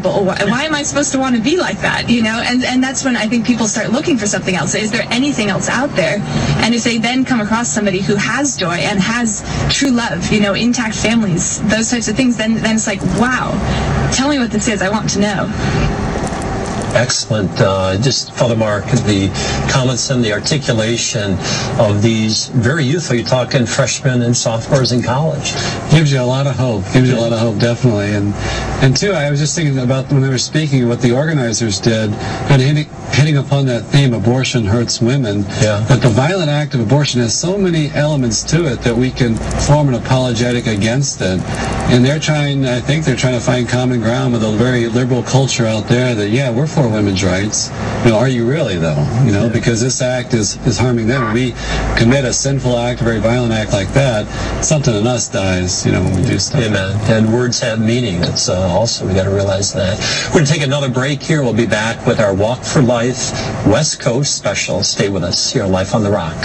miserable. Why am I supposed to want to be like that? You know, and that's when I think people start looking for something else. Is there anything else out there? And if they then come across somebody who has joy and has true love, you know, intact families, those types of things, then it's like, wow, tell me what this is. I want to know. Excellent. Just, Father Mark, the comments and the articulation of these very youthful, you're talking freshmen and sophomores in college. Gives you a lot of hope. Gives you a lot of hope, definitely. And too, I was just thinking about when they were speaking, what the organizers did, and hitting upon that theme, abortion hurts women. Yeah. But the violent act of abortion has so many elements to it that we can form an apologetic against it. And I think they're trying to find common ground with a very liberal culture out there that, yeah, we're for women's rights. You know, are you really, though? You know, because this act is harming them. When we commit a sinful act, a very violent act like that, something in us dies, you know, when we do stuff. Amen. And words have meaning. It's also, we got to realize that. We're going to take another break here. We'll be back with our Walk for Life West Coast special. Stay with us here on Life on the Rock.